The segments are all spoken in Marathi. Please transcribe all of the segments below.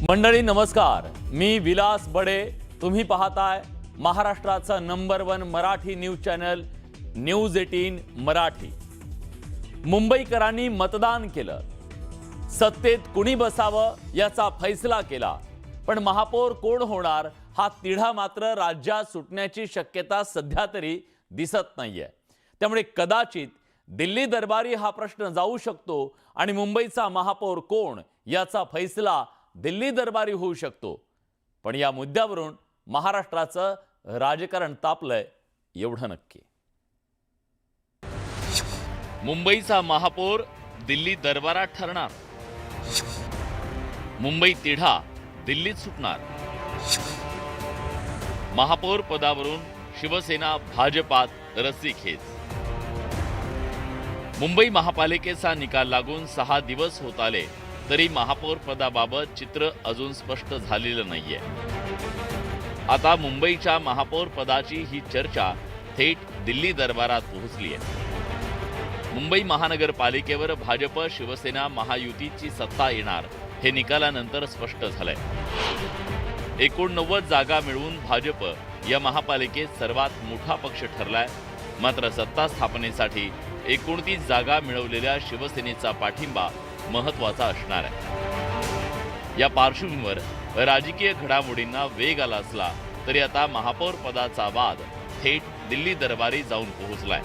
मंडळी नमस्कार, मी विलास बडे. तुम्ही पाहताय महाराष्ट्राचा number 1 Marathi news channel news 18 Marathi. मुंबईकरांनी मतदान केलं, सत्तेत कुणी बसावं याचा फैसला केला, पण महापौर कोण होणार हा तिढा मात्र राज्यात सुटण्याची शक्यता सध्या तरी दिसत नाहीये. त्यामुळे कदाचित दिल्ली दरबारी हा प्रश्न जाऊ शकतो आणि मुंबईचा महापौर कोण याचा फैसला दिल्ली दरबारी होऊ शकतो. पण या मुद्द्यावरून महाराष्ट्राचं राजकारण तापलंय एवढं नक्की. मुंबईचा महापौर दिल्ली दरबारात ठरणार. मुंबई तिढा दिल्लीत सुटणार. महापौर पदावरून शिवसेना भाजपात रस्सीखेच. मुंबई महापालिकेचा निकाल लागून 6 दिवस होत आले तरी महापौर पदाबाबत चित्र अजून स्पष्ट झालेलं नाहीये. आता मुंबईच्या महापौर पदाची ही चर्चा थेट दिल्ली दरबारात पोहोचली आहे. मुंबई महानगरपालिकेवर भाजप शिवसेना महायुतीची सत्ता येणार हे निकालानंतर स्पष्ट झालंय. 89 जागा मिळवून भाजप या महापालिकेत सर्वात मोठा पक्ष ठरलाय. मात्र सत्ता स्थापनेसाठी 29 जागा मिळवलेल्या शिवसेनेचा पाठिंबा महत्त्वाचा असणार आहे. या पार्श्वभूमीवर राजकीय घडामोडींना वेग आला असला तरी आता महापौर पदाचा वाद थेट दिल्ली दरबारी जाऊन पोहोचलाय.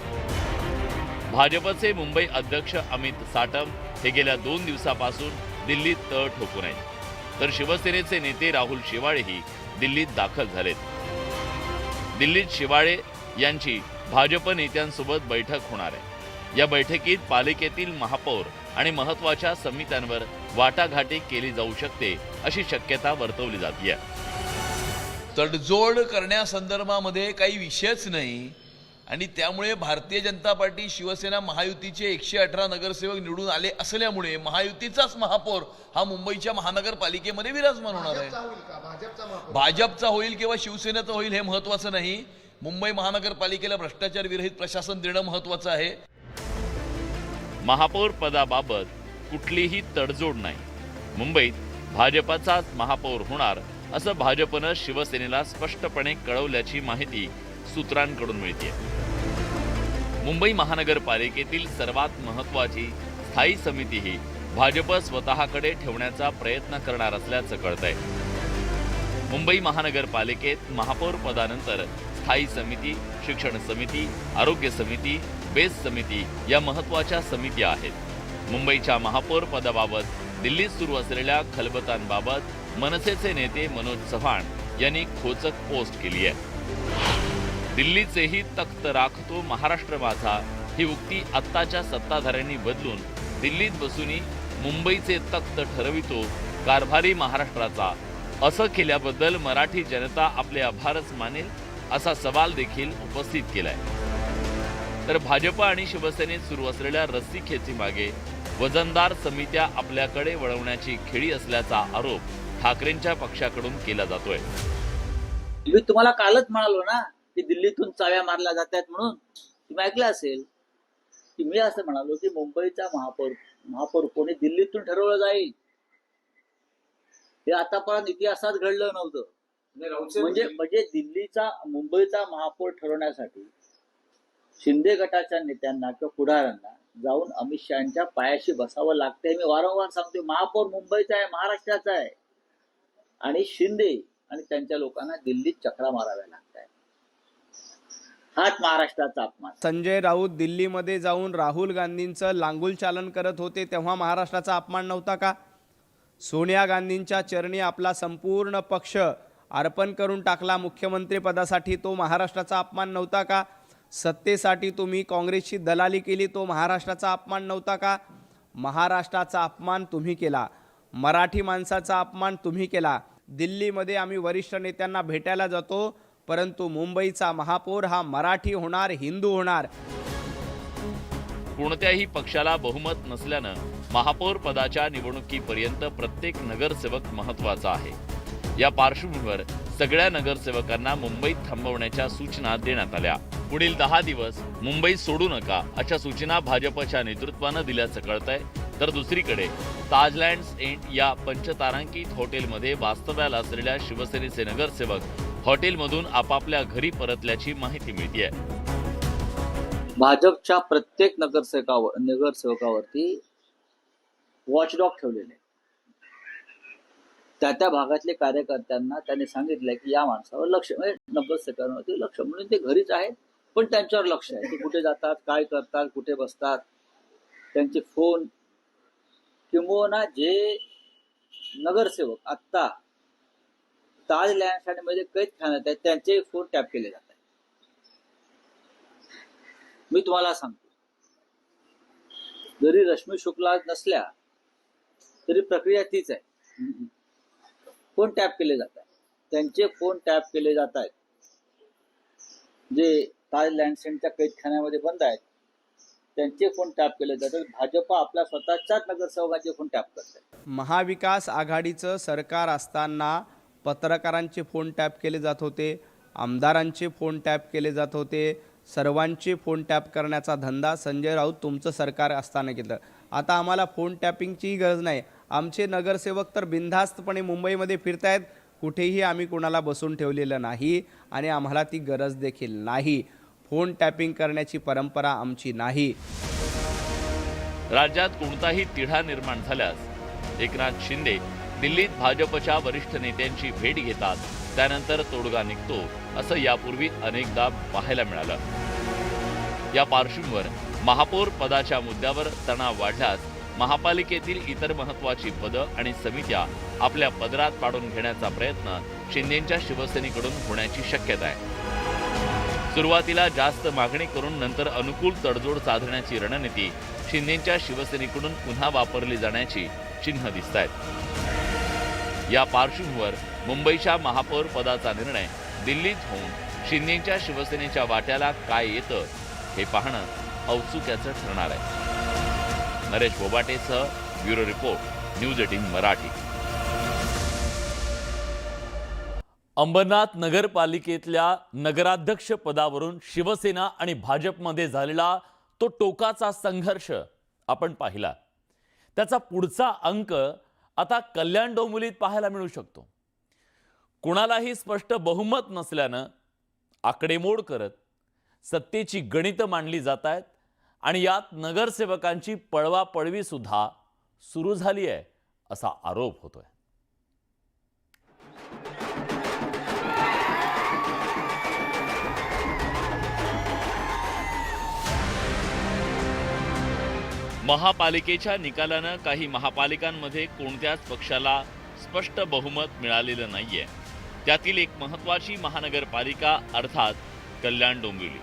भाजपचे मुंबई अध्यक्ष अमित साटम हे गेल्या 2 दिवसापासून दिल्लीत तळ ठोकून आहेत, तर शिवसेनेचे नेते राहुल शेवाळेही दिल्लीत दाखल झालेत. दिल्लीत शेवाळे यांची भाजप नेत्यांसोबत बैठक होणार आहे. या बैठकीत पालिकेतील महापौर आणि महत्त्वाच्या समित्यांवर वाटाघाटी केली जाऊ शकते अशी शक्यता वर्तवली जाते. तडजोड करण्यासंदर्भामध्ये काही विषयच नाही आणि त्यामुळे भारतीय जनता पार्टी शिवसेना महायुतीचे 118 नगरसेवक निवडून आले असल्यामुळे महायुतीचाच महापौर हा मुंबईच्या महानगरपालिकेमध्ये विराजमान होणार आहे. भाजपचा होईल किंवा शिवसेनेचा होईल हे महत्त्वाचं नाही. मुंबई महानगरपालिकेला भ्रष्टाचार विरहित प्रशासन देणं महत्त्वाचं आहे. महापौर पदाबाबत कुठलीही तडजोड नाही. मुंबईत भाजपचाच महापौर होणार असं भाजपनं शिवसेनेला स्पष्टपणे कळवल्याची माहिती सूत्रांकडून मिळते. मुंबई महानगरपालिकेतील सर्वात महत्त्वाची स्थायी समितीही भाजप स्वतःकडे ठेवण्याचा प्रयत्न करणार असल्याचं कळतंय. मुंबई महानगरपालिकेत महापौर पदानंतर स्थायी समिती, शिक्षण समिती, आरोग्य समिती, बेस समिती या महत्त्वाच्या समिती आहेत. मुंबईच्या महापौर पदाबाबत दिल्लीत सुरू असलेल्या खलबतांबाबत मनसेचे नेते मनोज चव्हाण यांनी खोचक पोस्ट केली आहे. दिल्लीचेही तख्त राखतो महाराष्ट्र माझा ही उक्ती आत्ताच्या सत्ताधाऱ्यांनी बदलून दिल्लीत बसूनही मुंबईचे तख्त ठरवितो कारभारी महाराष्ट्राचा असं केल्याबद्दल मराठी जनता आपले आभारच मानेल असा सवाल देखील उपस्थित केलाय. तर भाजप आणि शिवसेनेत सुरू असलेल्या रस्सीखेचीमागे वजनदार समित्या आपल्याकडे वळवण्याची खेळी असल्याचा आरोप ठाकरेंच्या पक्षाकडून केला जातोय. मी तुम्हाला कालच म्हणालो ना की दिल्लीतून चाव्या मारल्या जातात म्हणून. तुम्ही ऐकलं असेल की मी असं म्हणालो की मुंबईचा महापौर कोणी दिल्लीतून ठरवलं जाईल हे आतापर्यंत इतिहासात घडलं नव्हतं. म्हणजे मुंबईचा महापौर ठरवण्यासाठी शिंदे गटाच्या नेत्यांना किंवा पुढाऱ्यांना जाऊन अमित शहाच्या पायाशी बसावं लागतंय. मी वारंवार सांगतोय महापौर मुंबईचा आहे, महाराष्ट्राचा आहे आणि शिंदे आणि त्यांच्या लोकांना दिल्लीत चक्रा माराव्या लागत आहेत. हाच महाराष्ट्राचा अपमान. संजय राऊत दिल्लीमध्ये जाऊन राहुल गांधींचं लांगुल चालन करत होते तेव्हा महाराष्ट्राचा अपमान नव्हता का? सोनिया गांधींच्या चरणी आपला संपूर्ण पक्ष अर्पण करून टाकला मुख्यमंत्री पदासाठी, तो महाराष्ट्राचा अपमान नव्हता का? सत्तेसाठी तुम्ही काँग्रेसची दलाली केली, तो महाराष्ट्राचा अपमान नव्हता का? महाराष्ट्राचा अपमान तुम्ही केला, मराठी माणसाचा अपमान तुम्ही केला. दिल्लीमध्ये आम्ही वरिष्ठ नेत्यांना भेटायला जातो, परंतु मुंबईचा महापौर हा मराठी होणार, हिंदू होणार. कोणत्याही पक्षाला बहुमत नसल्यानं महापौर पदाच्या निवडणुकीपर्यंत प्रत्येक नगरसेवक महत्त्वाचा आहे. या पार्श्वभूमीवर सगळ्या नगरसेवकांना मुंबईत थांबवण्याच्या सूचना देण्यात आल्या. पुढील 10 दिवस मुंबई सोडू नका अशा सूचना भाजपच्या नेतृत्वानं दिल्याचं कळतंय. तर दुसरीकडे ताजलँड्स एंड या पंचतारांकित हॉटेलमध्ये वास्तव्याला असलेल्या शिवसेनेचे नगरसेवक हॉटेलमधून आपापल्या घरी परतल्याची माहिती मिळतेय. भाजपच्या प्रत्येक नगरसेवकावरती वॉचडॉग ठेवलेले आहेत. त्या भागातले कार्यकर्त्यांना त्यांनी सांगितलंय की या माणसावर लक्ष, म्हणजे नगरसेवकांवरती लक्ष, म्हणून ते घरीच आहेत पण त्यांच्यावर लक्ष आहे. ते कुठे जातात, काय करतात, कुठे बसतात, त्यांचे फोन, किंबहुना जे नगरसेवक आत्ता ताज लँडमध्ये कैद खाण्यात आहेत त्यांचे फोन टॅप केले जात आहेत. मी तुम्हाला सांगतो, जरी रश्मी शुक्ला नसल्या तरी प्रक्रिया तीच आहे. फोन टॅप केले जात आहेत, त्यांचे फोन टॅप केले जात आहेत. जे ताज लँडसेंटच्या कैदखान्यामध्ये बंद आहेत त्यांचे फोन टॅप केले जातात. भाजप आपल्या स्वतःच्याच नगरसेवकांचे फोन टॅप करते. महाविकास आघाडीचं सरकार असताना पत्रकारांचे फोन टॅप केले जात होते, आमदारांचे फोन टॅप केले जात होते, सर्वांचे फोन टॅप करण्याचा धंदा संजय राऊत तुमचं सरकार असताना केलं. आता आम्हाला फोन टॅपिंगचीही गरज नाही. आमचे नगरसेवक तर बिनधास्तपणे मुंबईमध्ये फिरतायत, कुठेही आम्ही कोणाला बसून ठेवलेलं नाही आणि आम्हाला ती गरज देखील नाही. फोन टॅपिंग करण्याची परंपरा आमची नाही. राज्यात कोणताही तिढा निर्माण झाल्यास एकनाथ शिंदे दिल्लीत भाजपच्या वरिष्ठ नेत्यांची भेट घेतात, त्यानंतर तोडगा निघतो, असं यापूर्वी अनेकदा पाहायला मिळालं. या पार्श्वभूमीवर महापौर पदाच्या मुद्द्यावर तणाव वाढल्यास महापालिकेतील इतर महत्त्वाची पदं आणि समित्या आपल्या पदरात पाडून घेण्याचा प्रयत्न शिंदेंच्या शिवसेनेकडून होण्याची शक्यता आहे. सुरुवातीला जास्त मागणी करून नंतर अनुकूल तडजोड साधण्याची रणनीती शिंदेंच्या शिवसेनेकडून पुन्हा वापरली जाण्याची चिन्ह दिसत आहेत. या पार्श्वभूमीवर मुंबईच्या महापौर पदाचा निर्णय दिल्लीत होऊन शिंदेंच्या शिवसेनेच्या वाट्याला काय येतं हे पाहणं औत्सुक्याचं ठरणार आहे. नरेश बोबाटेसह bureau report, news 18 Marathi. Ambarnath नगरपालिकेतल्या नगराध्यक्ष पदावरून शिवसेना आणि भाजपमध्ये झालेला तो टोकाचा संघर्ष आपण पाहिला. त्याचा पुढचा अंक आता कल्याण डोंबिवलीत पाहायला मिळू शकतो. कुणालाही स्पष्ट बहुमत नसल्यानं आकडेमोड करत सत्तेची गणितं मांडली जात आहेत आणि यात नगरसेवकांची पळवापळवी सुद्धा सुरू झाली आहे असा आरोप होतोय. महापालिकेच्या निकालानं काही महापालिकांमध्ये कोणत्याच पक्षाला स्पष्ट बहुमत मिळालेलं नाहीये. त्यातील एक महत्त्वाची महानगरपालिका अर्थात कल्याण डोंबिवली.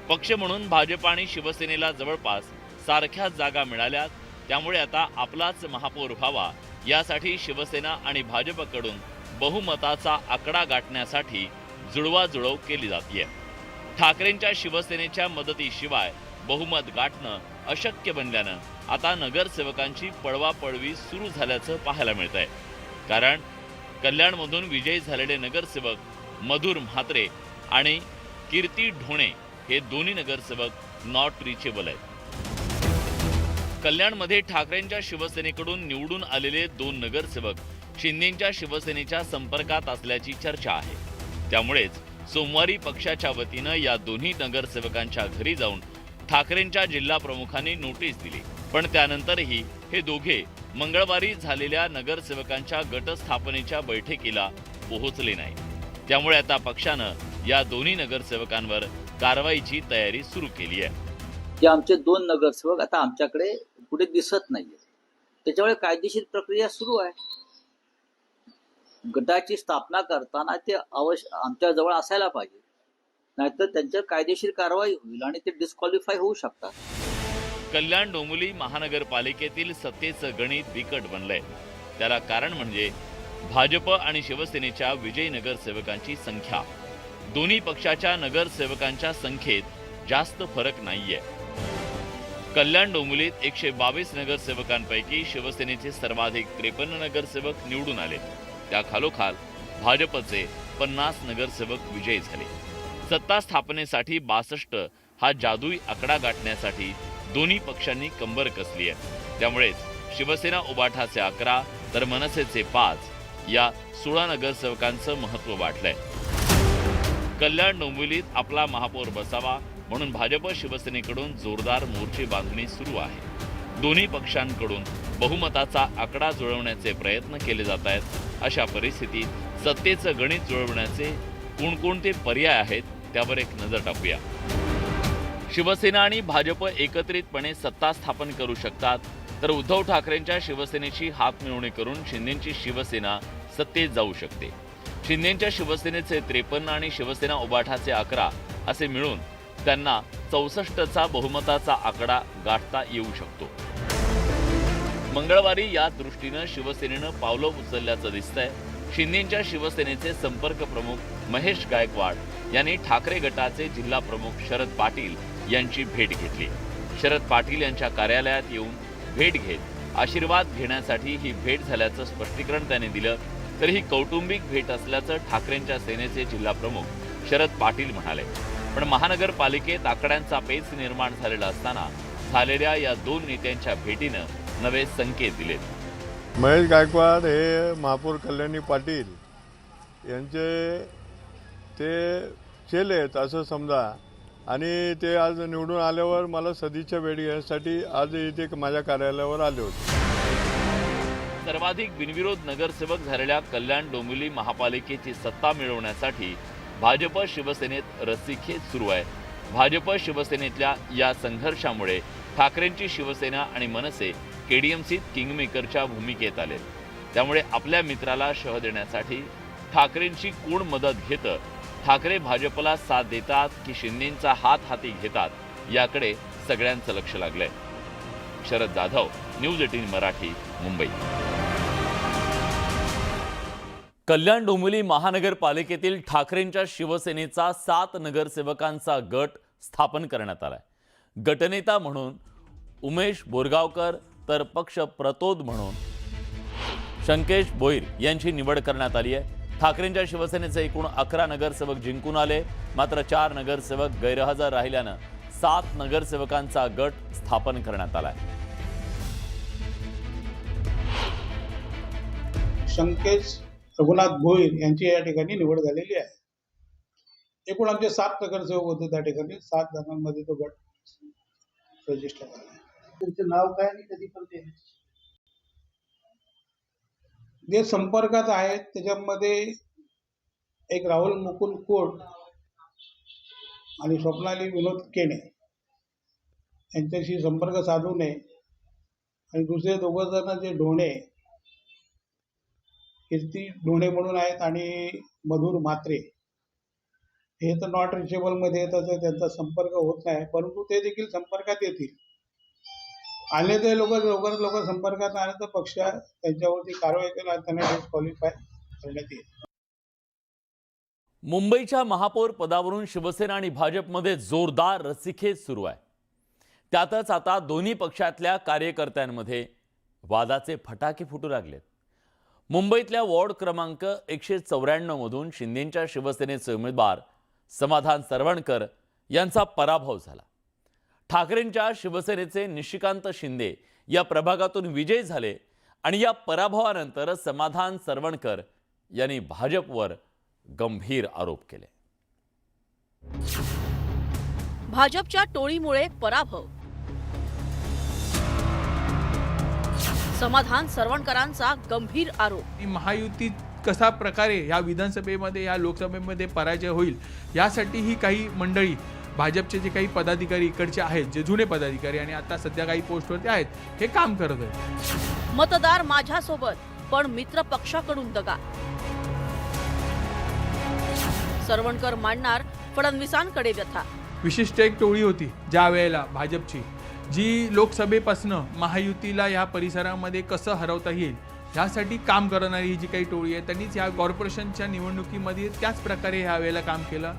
पक्ष म्हणून भाजप आणि शिवसेनेला जवळपास सारख्याच जागा मिळाल्यात. त्यामुळे आता आपलाच महापौर व्हावा यासाठी शिवसेना आणि भाजपकडून बहुमताचा आकडा गाठण्यासाठी जुळवाजुळव केली जाते. ठाकरेंच्या शिवसेनेच्या मदतीशिवाय बहुमत गाठणं अशक्य बनल्यानं आता नगरसेवकांची पळवापळवी सुरू झाल्याचं पाहायला मिळतंय. कारण कल्याणमधून विजयी झालेले नगरसेवक मधुर म्हात्रे आणि कीर्ती ढोणे हे दोन्ही नगरसेवक नॉट रिचेबल आहेत. कल्याणमध्ये ठाकरेंच्या शिवसेनेकडून निवडून आलेले 2 नगरसेवक शिंदेंच्या शिवसेनेच्या संपर्कात असल्याची चर्चा आहे. त्यामुळेच सोमवारी पक्षाच्या वतीनं या दोन्ही नगरसेवकांच्या घरी जाऊन ठाकरेंच्या जिल्हा प्रमुखांनी नोटीस दिली. पण त्यानंतरही हे दोघे मंगळवारी झालेल्या नगरसेवकांच्या गटस्थापनेच्या बैठकीला पोहोचले नाही. त्यामुळे आता पक्षानं या दोन्ही नगरसेवकांवर कारवाईची तयारी सुरू केली आहे. की आमचे 2 नगरसेवक आता आमच्याकडे कुठे दिसत नाहीये, त्याच्यामुळे कायदेशीर प्रक्रिया सुरू आहे. गटाची स्थापना करताना ते आमच्या जवळ असायला पाहिजे, नाहीतर त्यांच्यावर कायदेशीर कारवाई होईल आणि ते डिस्क्वालिफाय होऊ शकतात. कल्याण डोंबिवली महानगरपालिकेतील सत्तेचं गणित बिकट बनलंय. त्याला कारण म्हणजे भाजप आणि शिवसेनेच्या विजयी नगरसेवकांची संख्या. दोन्ही पक्षाच्या नगरसेवकांच्या संख्येत जास्त फरक नाहीये. कल्याण डोंबिवलीत 122 नगरसेवकांपैकी शिवसेनेचे सर्वाधिक 53 नगरसेवक निवडून आले. त्या खालोखाल भाजपचे 50 नगरसेवक विजयी झाले. सत्ता स्थापनेसाठी 62 हा जादुई आकडा गाठण्यासाठी दोन्ही पक्षांनी कंबर कसली आहे. त्यामुळेच शिवसेना उबाठाचे 11 तर मनसेचे 5 या 16 नगरसेवकांचं महत्त्व वाढलंय. कल्याण डोंबिवलीत आपला महापौर बसावा म्हणून भाजप शिवसेनेकडून जोरदार मोर्चे बांधणी सुरू आहे. दोन्ही पक्षांकडून बहुमताचा आकडा जुळवण्याचे प्रयत्न केले जात आहेत. अशा परिस्थितीत सत्तेचं गणित जुळवण्याचे कोणकोणते पर्याय आहेत त्यावर एक नजर टाकूया. शिवसेना आणि भाजप एकत्रितपणे सत्ता स्थापन करू शकतात, तर उद्धव ठाकरेंच्या शिवसेनेची हातमिळवणी करून शिंदेची शिवसेना सत्तेत जाऊ शकते. शिंदेच्या शिवसेनेचे 53 आणि शिवसेना उबाठाचे 11 असे मिळून त्यांना 64चा बहुमताचा आकडा गाठता येऊ शकतो. मंगळवारी या दृष्टीनं शिवसेनेनं पावलं उचलल्याचं दिसतंय. शिंदेच्या शिवसेनेचे संपर्क प्रमुख महेश गायकवाड यांनी ठाकरे गटाचे जिल्हा प्रमुख शरद पाटील यांची भेट घेतली. शरद पाटील यांच्या कार्यालयात येऊन भेट घेत आशीर्वाद घेण्यासाठी ही भेट झाल्याचं स्पष्टीकरण त्यांनी दिलं. तर ही कौटुंबिक भेट असल्याचं ठाकरेंच्या सेनेचे जिल्हा प्रमुख शरद पाटील म्हणाले. पण महानगरपालिकेत आकड्यांचा पेच निर्माण झालेला असताना झालेल्या या दोन नेत्यांच्या भेटीनं नवे संकेत दिलेत. महेश गायकवाड हे महापौर कल्याणी पाटील यांचे ते चेले आहेत असं समजा, आणि ते आज निवडून आल्यावर मला सदिच्छा भेट घेण्यासाठी आज इथे माझ्या कार्यालयावर आले होते. सर्वाधिक बिनविरोध नगरसेवक झालेल्या कल्याण डोंबिवली महापालिकेची सत्ता मिळवण्यासाठी भाजप शिवसेनेत रस्सीखेच सुरू आहे. भाजप शिवसेनेतल्या या संघर्षामुळे ठाकरेंची शिवसेना आणि मनसे केडीएमसीत किंगमेकरच्या भूमिकेत आले. त्यामुळे आपल्या मित्राला शह देण्यासाठी ठाकरेंची कोण मदत घेतं, ठाकरे भाजपला साथ देतात की शिंदेंचा हात हाती घेतात, याकडे सगळ्यांचं लक्ष लागलंय. शरद जाधव, न्यूज 18 मराठी, मुंबई. कल्याण डोंबिवली महानगरपालिकेतील ठाकरेंच्या शिवसेनेचा 7 नगरसेवकांचा गट स्थापन करण्यात आलाय. गटनेता म्हणून उमेश बोरगावकर तर पक्ष प्रतोद म्हणून शंकेश बोईर यांची निवड करण्यात आली आहे. ठाकरेंच्या शिवसेनेचे एकूण 11 नगरसेवक जिंकून आले, मात्र 4 नगरसेवक गैरहजर राहिल्यानं 7 नगरसेवकांचा गट स्थापन करण्यात आलाय. शंकेश रघुनाथ भोईर यांची या ठिकाणी निवड झालेली आहे. एकूण आमचे 7 नगरसेवक होते त्या ठिकाणी. 7 जणांमध्ये तो गट रजिस्टर झाला. तुमचं नाव काय आणि कधी पण ते जे संपर्कात आहेत त्याच्यामध्ये एक राहुल मुकुंद कोट आणि स्वप्नाली विनोद केणे यांच्याशी संपर्क साधू नये. आणि दुसरे 2 जण जे ढोणे, कीर्ती ढोणे म्हणून आहेत आणि मधुर म्हात्रे, हे तर नॉट रिचेबल मध्ये येतात, त्यांचा संपर्क होत नाही, परंतु ते देखील संपर्कात येतील. आले ते लवकर संपर्कात आले तर पक्ष त्यांच्यावरती कारवाई केला, त्यांना डिस्क्वालिफाय करण्यात येईल. मुंबईच्या महापौर पदावरून शिवसेना आणि भाजपमध्ये जोरदार रस्सीखेच सुरू आहे. त्यातच आता दोन्ही पक्षातल्या कार्यकर्त्यांमध्ये वादाचे फटाके फुटू लागलेत. मुंबईतल्या वॉर्ड क्रमांक 194 मधून शिंदेच्या शिवसेनेचे उमेदवार समाधान सरवणकर यांचा पराभव झाला. ठाकरेंच्या शिवसेनेचे निशिकांत शिंदे या प्रभागातून विजयी झाले आणि या पराभवानंतर समाधान सरवणकर यांनी भाजपवर गंभीर आरोप केले. भाजपच्या टोळीमुळे पराभव. समाधान सरवणकरांचा गंभीर आरोप. महायुती कसा प्रकारे या विधानसभेमध्ये या लोकसभेमध्ये पराजय होईल यासाठी ही काही मंडळी भाजपचे जे काही पदाधिकारी इकडचे आहेत, जे जुने पदाधिकारी आणि आता सध्या काही पोस्टवरती आहेत, हे काम करत आहेत. मतदार माझ्यासोबत पण मित्र पक्षाकडून दगा. सरवणकर मांडणार फडणवीसांकडे व्यथा. विशिष्ट एक टोळी होती ज्या वेळेला भाजपची, जी लोकसभेपासनं महायुतीला या परिसरामध्ये कसं हरवता येईल ह्यासाठी काम करणारी ही जी काही टोळी आहे, त्यांनीच या कॉर्पोरेशनच्या निवडणुकीमध्ये त्याच प्रकारे ह्या वेळेला काम केलं.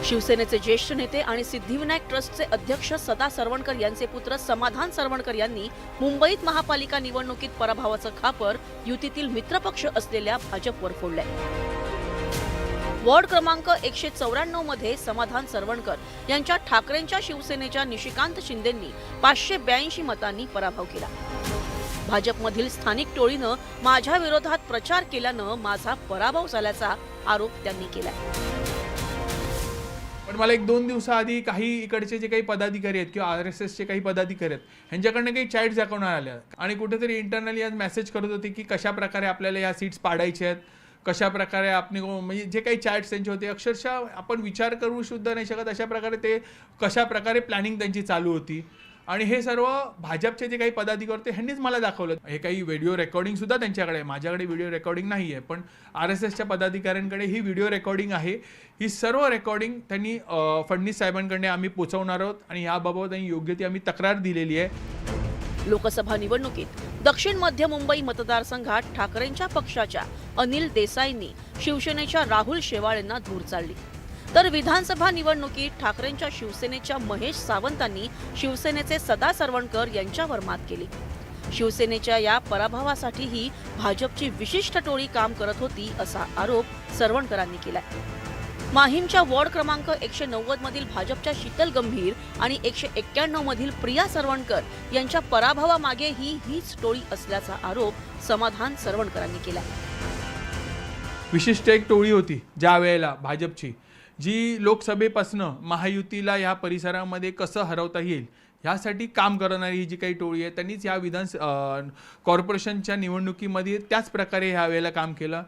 शिवसेनेचे ज्येष्ठ नेते आणि सिद्धिविनायक ट्रस्टचे अध्यक्ष सदा सरवणकर यांचे पुत्र समाधान सरवणकर यांनी मुंबईत महापालिका निवडणुकीत पराभवाचं खापर युतीतील मित्रपक्ष असलेल्या भाजपवर फोडलंय. वॉर्ड क्रमांक 194 मध्ये समाधान सरवणकर यांच्या ठाकरेंच्या शिवसेनेच्या निशिकांत शिंदेंनी 582 मतांनी पराभव केला. भाजपमधील स्थानिक टोळीनं माझ्या विरोधात प्रचार केल्यानं माझा पराभव झाल्याचा आरोप त्यांनी केला. पण मला 1-2 दिवसाआधी काही इकडचे जे काही पदाधिकारी आहेत किंवा RSSचे काही पदाधिकारी आहेत ह्यांच्याकडनं काही चॅट दाखवण्यात आल्या आणि कुठेतरी इंटरनली आज मेसेज करत होते की कशा प्रकारे आपल्याला या सीट्स पाडायच्या आहेत, कशा प्रकारे आपण म्हणजे जे काही चॅट्स त्यांचे होते अक्षरशः आपण विचार करू सुद्धा नाही शकत अशा प्रकारे ते कशा प्रकारे प्लॅनिंग त्यांची चालू होती. आणि हे सर्व भाजपचे जे काही पदाधिकारी होते ह्यांनीच मला दाखवलं. हे काही व्हिडिओ रेकॉर्डिंग सुद्धा त्यांच्याकडे आहे, माझ्याकडे व्हिडिओ रेकॉर्डिंग नाही आहे, पण RSSच्या पदाधिकाऱ्यांकडे ही व्हिडिओ रेकॉर्डिंग आहे. ही सर्व रेकॉर्डिंग त्यांनी फडणवीस साहेबांकडे आम्ही पोहोचवणार आहोत आणि याबाबत त्यांनी योग्य ती आम्ही तक्रार दिलेली आहे. लोकसभा निवडणुकीत दक्षिण मध्य मुंबई मतदारसंघात ठाकरेंच्या पक्षाच्या अनिल देसाईंनी शिवसेनेच्या राहुल शेवाळेंना धूर चालली, तर विधानसभा निवडणुकीत ठाकरेंच्या शिवसेनेच्या महेश सावंतांनी शिवसेनेचे सदा सरवणकर यांच्यावर मात केली. शिवसेनेच्या या पराभवासाठीही भाजपची विशिष्ट टोळी काम करत होती असा आरोप सरवणकरांनी केलाय. माहीमच्या वॉर्ड क्रमांक 190 मधील भाजपच्या शीतल गंभीर आणि 191 मधील प्रिया सरवणकर यांच्या पराभवामागे हीच टोळी असल्याचा आरोप समाधान सरवणकरांनी केलाय. विशिष्ट एक टोळी होती ज्या वेळेला भाजपची, जी लोकसभेपासनं महायुतीला या परिसरामध्ये कसं हरवता येईल ह्यासाठी काम करणारी ही जी काही टोळी आहे त्यांनीच या कॉर्पोरेशनच्या निवडणुकीमध्ये त्याच प्रकारे ह्या वेळेला काम केलं.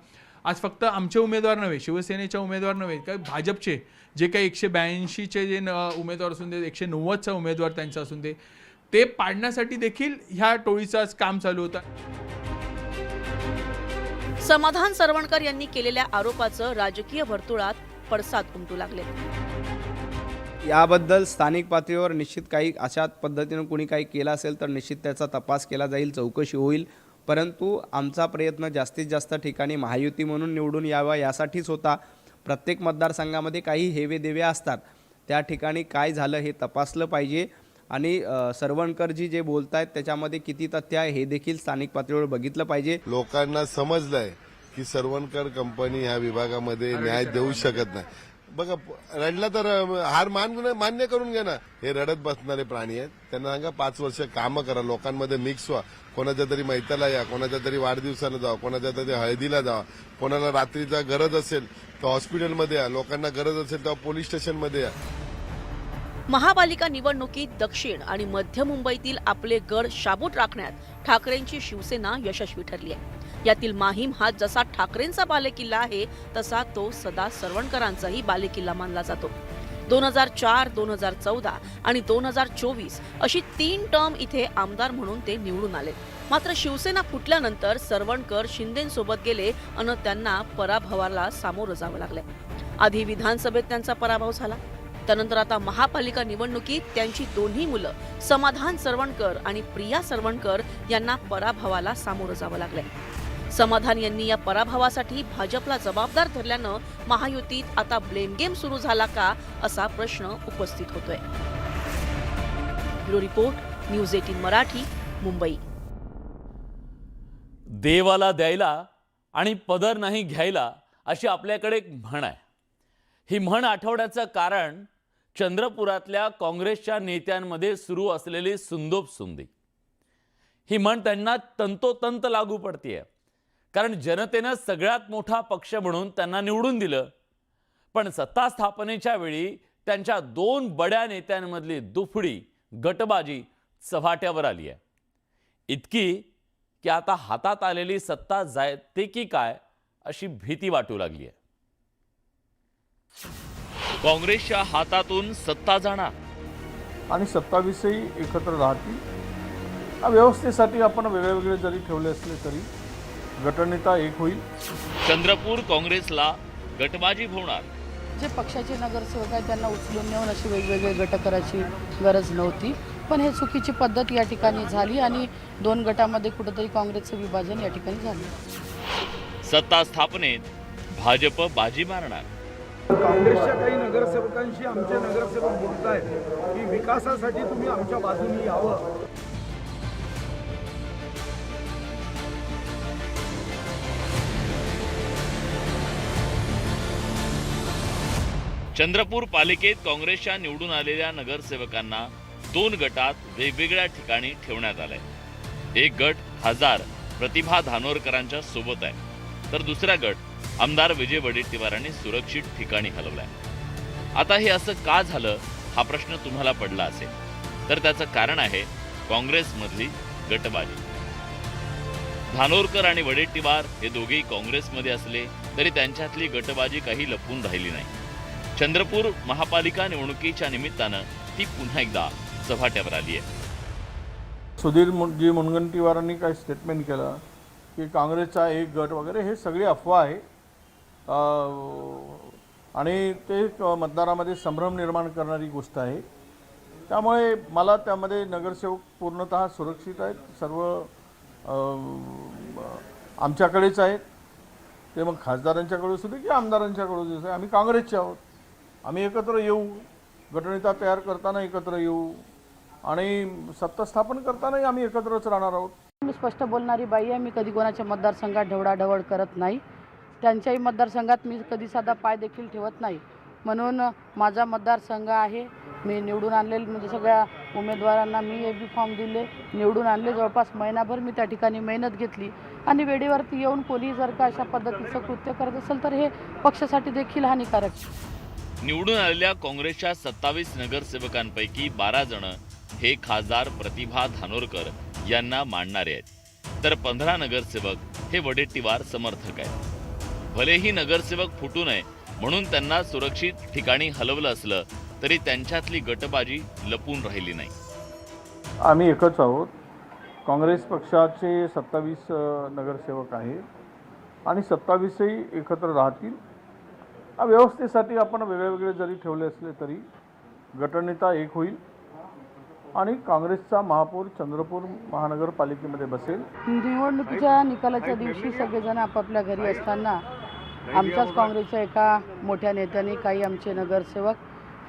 आज फक्त आमचे उमेदवार नव्हे, शिवसेनेचे उमेदवार नव्हे, काय भाजपचे जे काही 182चे जे उमेदवार असून दे, 190चा उमेदवार त्यांचा असून दे, ते पाडण्यासाठी देखील ह्या टोळीचं काम चालू होतं. समाधान सरवणकर यांनी केलेल्या आरोपाचं राजकीय वर्तुळात पडसाद उमटू लागले. याबद्दल स्थानिक पातळीवर निश्चित काही अशा पद्धतीनं कोणी काही केलं असेल तर निश्चित त्याचा तपास केला जाईल, चौकशी होईल. परंतु आमचा प्रयत्न जास्तीत जास्त ठिकाणी महायुती म्हणून निवडून यावा यासाठीच होता. प्रत्येक मतदारसंघामध्ये काही हेवेदेवे असतात, त्या ठिकाणी काय झालं हे तपासलं पाहिजे आणि सरवणकरजी जे बोलत आहेत त्याच्यामध्ये किती तथ्य आहे हे देखील स्थानिक पातळीवर बघितलं पाहिजे. लोकांना समजलंय की सरवणकर कंपनी ह्या विभागामध्ये न्याय देऊ शकत नाही. बघा, रडला तर हार मान्य करून घ्या ना. हे रडत बसणारे प्राणी आहेत, त्यांना सांगा 5 वर्ष कामं करा, लोकांमध्ये मिक्स व्हा, कोणाच्या तरी मैताला या, कोणाच्या तरी वाढदिवसाला जावा, कोणाच्या तरी हळदीला जावा, कोणाला रात्रीचा गरज असेल तर हॉस्पिटलमध्ये या, लोकांना गरज असेल तर पोलीस स्टेशनमध्ये या. महापालिका निवडणुकीत दक्षिण आणि मध्य मुंबईतील आपले गड शाबूत राखण्यात ठाकरेंची शिवसेना यशस्वी ठरली आहे. यातील माहीम हा जसा ठाकरेंचा बालेकिल्ला आहे तसा तो सदा सरवणकरांचाही बालेकिल्ला मानला जातो. 2004, 2014 आणि 2024 अशी 3 टर्म इथे आमदार म्हणून ते निवडून आले. मात्र शिवसेना फुटल्यानंतर सरवणकर शिंदेंसोबत गेले आणि त्यांना पराभवाला सामोरं जावं लागलं. आधी विधानसभेत त्यांचा पराभव झाला, त्यानंतर आता महापालिका निवडणुकीत त्यांची दोन्ही मुलं समाधान सरवणकर आणि प्रिया सरवणकर यांना पराभवाला सामोरं जावं लागलंय. समाधान यांनी या पराभवासाठी भाजपला जबाबदार धरल्यानं महायुतीत आता ब्लेम गेम सुरू झाला का असा प्रश्न उपस्थित होतोय. Bureau report, news 18 Marathi, Mumbai. देवाला द्यायला आणि पदर नाही घ्यायला अशी आपल्याकडे एक म्हण आहे. ही म्हण आठवण्याचं कारण चंद्रपुरातल्या काँग्रेसच्या नेत्यांमध्ये सुरू असलेली सुंदोबसुंदी. ही म्हण त्यांना तंतोतंत लागू पडतीये, कारण जनतेनं सगळ्यात मोठा पक्ष म्हणून त्यांना निवडून दिलं, पण सत्ता स्थापनेच्या वेळी त्यांच्या 2 बड्या नेत्यांमधली दुफडी गटबाजी चव्हाट्यावर आली आहे. इतकी की आता हातात आलेली सत्ता जाते की काय अशी भीती वाटू लागली आहे. काँग्रेसच्या हातातून सत्ता जाणार आणि 27ही एकत्र राहतील. या व्यवस्थेसाठी आपण वेगळे जरी ठेवले असले तरी गटनेता एक होईल. चंद्रपूर काँग्रेसला गटबाजी होणार. जे पक्षाचे नगरसेवक आहेत त्यांना उचलून नेऊन अशी वेगवेगळे गट करायची गरज नव्हती, पण हे चुकीची पद्धत या ठिकाणी झाली आणि 2 गटामध्ये कुठेतरी काँग्रेसचं विभाजन या ठिकाणी झालं. सत्ता स्थापनेत भाजप बाजी मारणार. काँग्रेसच्या काही नगरसेवकांशी आमचे नगरसेवक बोलत आहेत की विकासासाठी तुम्ही आमच्या बाजूने यावं. चंद्रपूर पालिकेत काँग्रेसच्या निवडून आलेल्या नगरसेवकांना 2 गटात वेगवेगळ्या ठिकाणी ठेवण्यात आलंय। एक गट खासदार प्रतिभा धानोरकरांच्या सोबत आहे, तर दुसरा गट आमदार विजय वडेट्टीवारांनी सुरक्षित ठिकाणी हलवलाय। आता हे असं का झालं हा प्रश्न तुम्हाला पडला असेल, तर त्याचं कारण आहे काँग्रेसमधली गटबाजी। धानोरकर आणि वडेट्टीवार हे दोघेही काँग्रेसमध्ये असले तरी त्यांच्यातली गटबाजी काही लपून राहिली नाही। चंद्रपूर महापालिका निवडणुकीच्या निमित्तानं ती पुन्हा एकदा चव्हाट्यावर आली आहे। सुधीरजी मुनगंटीवारांनी काही स्टेटमेंट केलं की काँग्रेसचा एक गट वगैरे, हे सगळी अफवा आहे आणि ते मतदारामध्ये संभ्रम निर्माण करणारी गोष्ट आहे। त्यामुळे मला त्यामध्ये नगरसेवक पूर्णतः सुरक्षित आहेत, सर्व आमच्याकडेच आहेत, ते मग खासदारांच्याकडे असू दे की आमदारांच्याकडे असू दे, आम्ही काँग्रेसचे आहोत। आम्ही एकत्र येऊ, गटनेता तयार करताना एकत्र येऊ आणि सत्ता स्थापन करतानाही आम्ही एकत्रच राहणार आहोत। मी स्पष्ट बोलणारी बाई आहे, मी कधी कोणाच्या मतदारसंघात ढवळाढवळ करत नाही, त्यांच्याही मतदारसंघात मी कधी साधा पाय देखील ठेवत नाही। म्हणून माझा मतदारसंघ आहे, मी निवडून आणलेले म्हणजे सगळ्या उमेदवारांना मी AB फॉर्म दिले, निवडून आणले। जवळपास महिनाभर मी त्या ठिकाणी मेहनत घेतली आणि वेळेवरती येऊन कोणी जर का अशा पद्धतीचं कृत्य करत असेल तर हे पक्षासाठी देखील हानिकारक आहे। निवडून आलेल्या काँग्रेसच्या 27 नगरसेवकांपैकी 12 जण हे खासदार प्रतिभा धानोरकर यांना मानणारे आहेत, तर 15 नगरसेवक हे वडेट्टीवार समर्थक आहेत। भलेही नगरसेवक फुटू नये म्हणून त्यांना सुरक्षित ठिकाणी हलवलं असलं तरी त्यांच्यातली गटबाजी लपून राहिली नाही। आम्ही एकच आहोत, काँग्रेस पक्षाचे 27 नगरसेवक आहेत आणि 27ही एकत्र राहतील। व्यवस्थेसाठी आपण वेगवेगळे जरी ठेवले असले तरी गटनेता एक होईल आणि काँग्रेसचा महापौर चंद्रपूर महानगरपालिकेमध्ये बसेल। निवडणुकीच्या निकालाच्या दिवशी सगळेजण आपापल्या घरी असताना आमच्याच काँग्रेसच्या एका मोठ्या नेत्यांनी काही आमचे नगरसेवक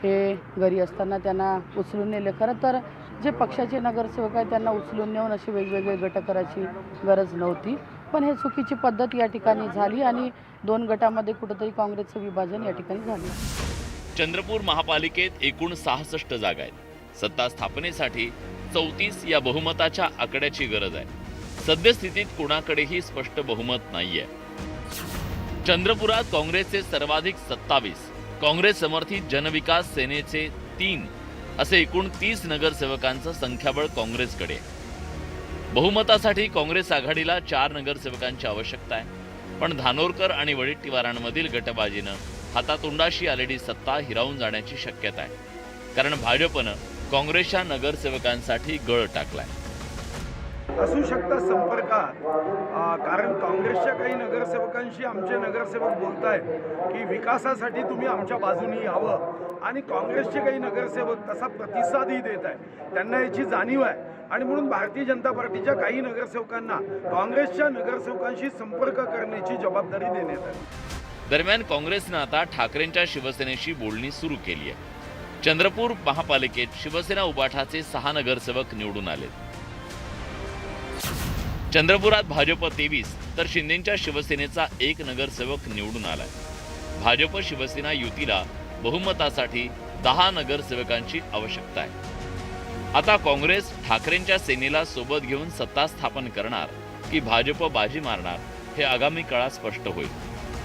हे घरी असताना त्यांना उचलून नेले। खरं तर जे पक्षाचे नगरसेवक आहेत त्यांना उचलून नेऊन अशी वेगवेगळे गट करायची गरज नव्हती, पण हे चुकीची पद्धत या ठिकाणी झाली आणि 2 गटामध्ये कुठेतरी काँग्रेसचं विभाजन या ठिकाणी झालं। चंद्रपूर महापालिकेत एकूण 66 जागा आहेत। सत्ता स्थापनेसाठी 34 या बहुमताच्या आकड्याची गरज आहे। सद्यस्थितीत कोणाकडेही स्पष्ट बहुमत नाहीये। चंद्रपुरात काँग्रेसचे सर्वाधिक 27, काँग्रेस समर्थित जनविकास सेनेचे 3 असे एकूण 30 नगरसेवकांचं संख्याबळ काँग्रेसकडे आहे। बहुमतासाठी काँग्रेस आघाडीला 4 नगरसेवकांची आवश्यकता आहे, पण धानोरकर आणि वडेट्टीवारांमधील गटबाजीनं हातातोंडाशी आलेली सत्ता हिरावून जाण्याची शक्यता आहे, कारण भाजपनं काँग्रेसच्या नगरसेवकांसाठी गळ टाकलाय। असू शकता संपर्कात, कारण काँग्रेसच्या काही नगरसेवकांशी आमचे नगरसेवक बोलत आहेत की विकासासाठी तुम्ही आमच्या बाजूनी यावं, आणि काँग्रेसचे काही नगरसेवक तसा प्रतिसादही देत आहेत, त्यांना याची जाणीव आहे आणि म्हणून भारतीय जनता पार्टीच्या काही नगरसेवकांना काँग्रेसच्या नगरसेवकांशी संपर्क करण्याची जबाबदारी देण्यात आली। दरम्यान काँग्रेसनं आता ठाकरेंच्या शिवसेनेशी बोलणी सुरू केली आहे। चंद्रपूर महापालिकेत शिवसेना उबाठाचे 6 नगरसेवक निवडून आले। चंद्रपुरात भाजप 23 तर शिंदेच्या शिवसेनेचा 1 नगरसेवक निवडून आलाय। भाजप शिवसेना युतीला बहुमतासाठी 10 नगरसेवकांची आवश्यकता आहे। आता काँग्रेस ठाकरेंच्या सेनेला सोबत घेऊन सत्ता स्थापन करणार की भाजप बाजी मारणार हे आगामी काळात स्पष्ट होईल।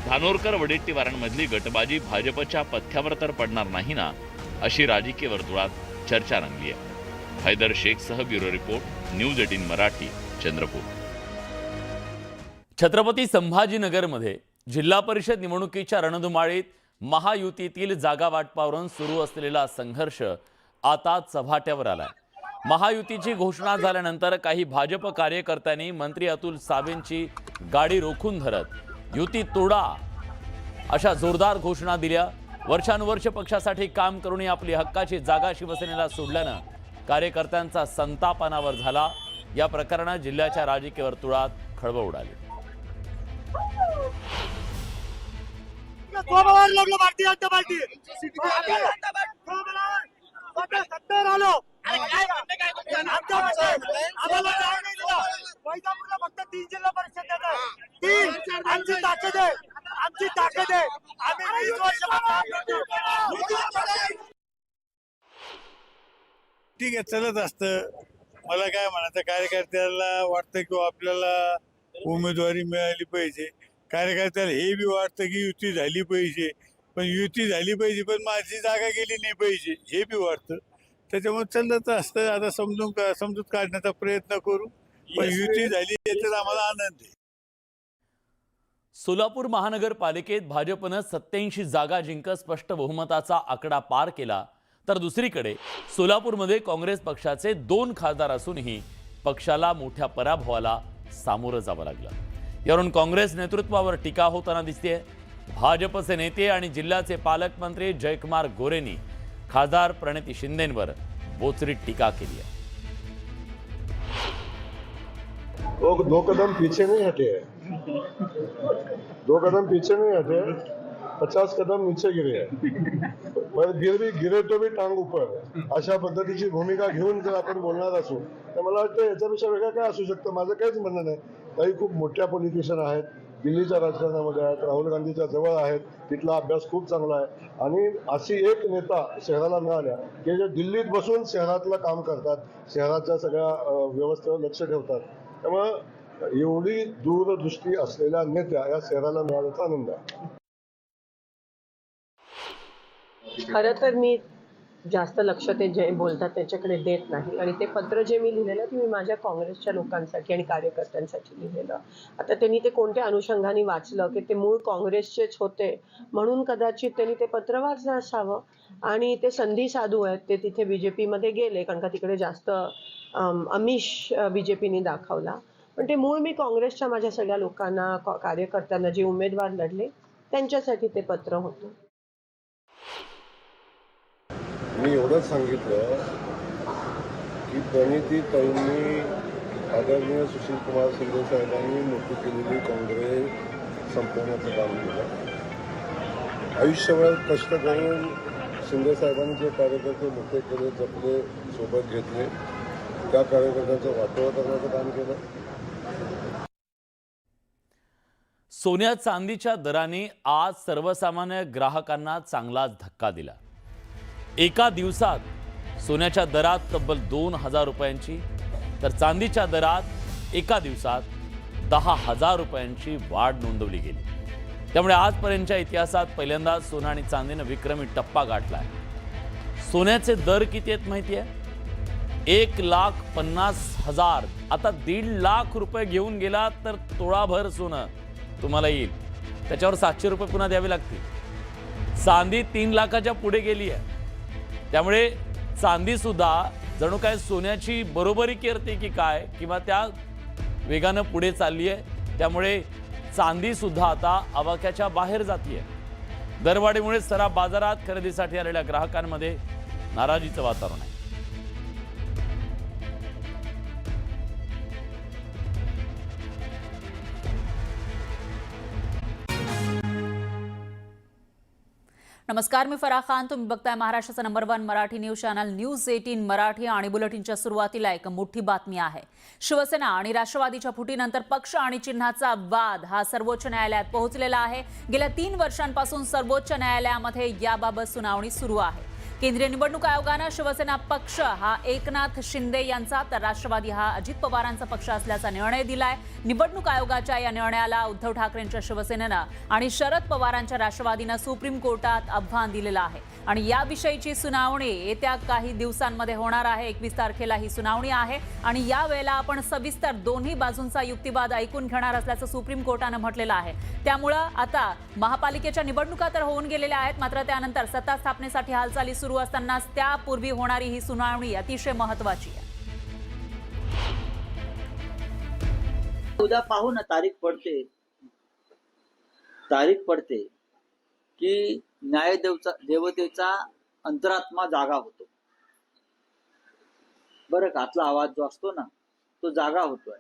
धानोरकर वडेट्टीवारांमधली गटबाजी भाजपच्या पथ्यावर तर पडणार नाही ना, अशी राजकीय वर्तुळात चर्चा रंगली आहे। हैदर शेखसह bureau report, news 18 Marathi, Chandrapur. Chhatrapati संभाजीनगरमध्ये जिल्हा परिषद निवडणुकीच्या रणधुमाळीत महायुतीतील जागा वाटपावरून सुरू असलेला संघर्ष आता चव्हाट्यावर आलाय। महायुतीची घोषणा झाल्यानंतर काही भाजप कार्यकर्त्यांनी मंत्री अतुल सावेंची गाडी रोखून धरत युती तोडा अशा जोरदार घोषणा दिल्या। वर्षानुवर्ष पक्षासाठी काम करूनही आपली हक्काची जागा शिवसेनेला सोडल्यानं कार्यकर्त्यांचा संताप अनावर झाला। या प्रकरणात जिल्ह्याच्या राजकीय वर्तुळात खळबळ उडाली। भारतीय जनता पार्टी फक्त 3 जिल्हा परिषद आमची ताकद आहे। आमची ताकद आहे. आम्ही 20 वर्ष ठीक आहे, चलत असतं. मला काय म्हणायचं, कार्यकर्त्याला वाटतं की आपल्याला उमेदवारी मिळाली पाहिजे, कार्यकर्त्याला हे बी वाटतं की युती झाली पाहिजे, पण युती झाली पाहिजे पण माझी जागा गेली नाही पाहिजे हे बी वाटतं. त्याच्यामुळे चालत असतं. आता समजूत काढण्याचा प्रयत्न करू, पण युती झाली याच्यात आम्हाला आनंद आहे. सोलापूर महानगरपालिकेत भाजपनं 87 जागा जिंकत स्पष्ट बहुमताचा आकडा पार केला, तर दुसरीकडे सोलापूरमध्ये काँग्रेस पक्षाचे 2 खासदार असूनही पक्षाला मोठ्या पराभवाला सामोरं जावं लागलं. यावरून काँग्रेस नेतृत्वावर टीका होताना दिसतेय. भाजपचे नेते आणि जिल्ह्याचे पालकमंत्री जयकुमार गोरेंनी खासदार प्रणिती शिंदेंवर बोचरीत टीका केली आहे. वो 2 कदम पीछे नहीं हटे हैं, 2 कदम पीछे नहीं हटे, 50 कदम नीचे गिरे हैं, पर गिरे तो भी टांग ऊपर, अशा पद्धतीची भूमिका घेऊन जर आपण बोलणार असू तर मला वाटतं याच्यापेक्षा वेगळं काय असू शकतं. माझं काहीच म्हणणं नाही. काही खूप मोठ्या पॉलिटिशियन आहेत, दिल्लीच्या राजकारणामध्ये आहेत, राहुल गांधीच्या जवळ आहेत, तिथला अभ्यास खूप चांगला आहे, आणि अशी एक नेता शहराला मिळाल्या की जे दिल्लीत बसून शहरातलं काम करतात, शहराच्या सगळ्या व्यवस्थेवर लक्ष ठेवतात. त्यामुळं एवढी दूरदृष्टी असलेल्या नेत्या या शहराला मिळाल्याचा आनंद आहे. खरं तर मी जास्त लक्ष ते जे बोलतात त्याच्याकडे देत नाही, आणि ते पत्र जे मी लिहिलेलं ते मी माझ्या काँग्रेसच्या लोकांसाठी आणि कार्यकर्त्यांसाठी लिहिलेलं. आता त्यांनी ते कोणत्या अनुषंगाने वाचलं की ते मूळ काँग्रेसचेच होते म्हणून कदाचित त्यांनी ते पत्र वाचलं असावं, आणि ते संधी साधू आहेत, ते तिथे BJPमध्ये गेले कारण का तिकडे जास्त आमिष BJPने दाखवला. पण ते मूळ मी काँग्रेसच्या माझ्या सगळ्या लोकांना, कार्यकर्त्यांना, जे उमेदवार लढले त्यांच्यासाठी ते पत्र होतं. मी एवढंच सांगितलं की प्रणिती ताईंनी आदरणीय सुशीलकुमार शिंदे साहेबांनी मोठी केलेली काँग्रेस संपवण्याचं काम केलं. आयुष्यभर कष्ट करून शिंदे साहेबांनी जे कार्यकर्ते मोठे केले, जपले, सोबत घेतले, त्या कार्यकर्त्यांचं वाटोळं करण्याचं काम केलं. सोन्या चांदीच्या दराने आज सर्वसामान्य ग्राहकांना चांगलाच धक्का दिला. एका दिवसात सोन्याच्या दरात तब्बल 2,000 रुपयांची, तर चांदीच्या दरात एका दिवसात 10,000 रुपयांची वाढ नोंदवली गेली. त्यामुळे आजपर्यंतच्या इतिहासात पहिल्यांदाच सोनं आणि चांदीनं विक्रमी टप्पा गाठलाय. सोन्याचे दर किती आहेत माहिती आहे? 1,50,000. आता 1.5 लाख रुपये घेऊन गेला तर तोळाभर सोनं तुम्हाला येईल. त्याच्यावर 700 रुपये पुन्हा द्यावे लागतील. चांदी 3 लाखाच्या पुढे गेली आहे. त्यामुळे चांदी सुद्धा जणू काय सोन्याची बरोबरी करते की काय, किंवा त्या वेगानं पुढे चालली आहे. त्यामुळे चांदी सुद्धा आता आवाक्याच्या बाहेर जातीये. दरवाढीमुळे सराफ बाजारात खरेदीसाठी आलेल्या ग्राहकांमध्ये नाराजीचं वातावरण आहे. नमस्कार, मी फराह खान. तुम्ही बघताय महाराष्ट्राचा number 1 Marathi news channel news 18 Marathi. आणि बुलेटिनच्या सुरुवातीला एक मोठी बातमी आहे. शिवसेना आणि राष्ट्रवादीच्या फुटीनंतर पक्ष आणि चिन्हाचा वाद हा सर्वोच्च न्यायालयात पोहोचलेला आहे. गेल्या 3 वर्षांपासून सर्वोच्च न्यायालयामध्ये याबाबत सुनावणी सुरू आहे. केंद्रीय निवडणूक आयोगानं शिवसेना पक्ष हा एकनाथ शिंदे यांचा, तर राष्ट्रवादी हा अजित पवारांचा पक्ष असल्याचा निर्णय दिलाय. निवडणूक आयोगाच्या या निर्णयाला उद्धव ठाकरेंच्या शिवसेनेनं आणि शरद पवारांच्या राष्ट्रवादीनं सुप्रीम कोर्टात आव्हान दिलेलं आहे. आणि याविषयीची सुनावणी येत्या काही दिवसांमध्ये होणार आहे. 21 तारखेला ही सुनावणी आहे. आणि यावेळेला आपण सविस्तर दोन्ही बाजूंचा युक्तिवाद ऐकून घेणार असल्याचं सुप्रीम कोर्टानं म्हटलेलं आहे. त्यामुळं आता महापालिकेच्या निवडणुका तर होऊन गेलेल्या आहेत, मात्र त्यानंतर सत्ता स्थापनेसाठी हालचाली सुरू असतानाच त्यापूर्वी होणारी ही सुनावणी अतिशय महत्त्वाची आहे. उद्या पाहू ना, तारीख पडते की देवतेचा अंतरात्मा जागा होतो. बरं का, आतला आवाज जो असतो ना तो जागा होतोय,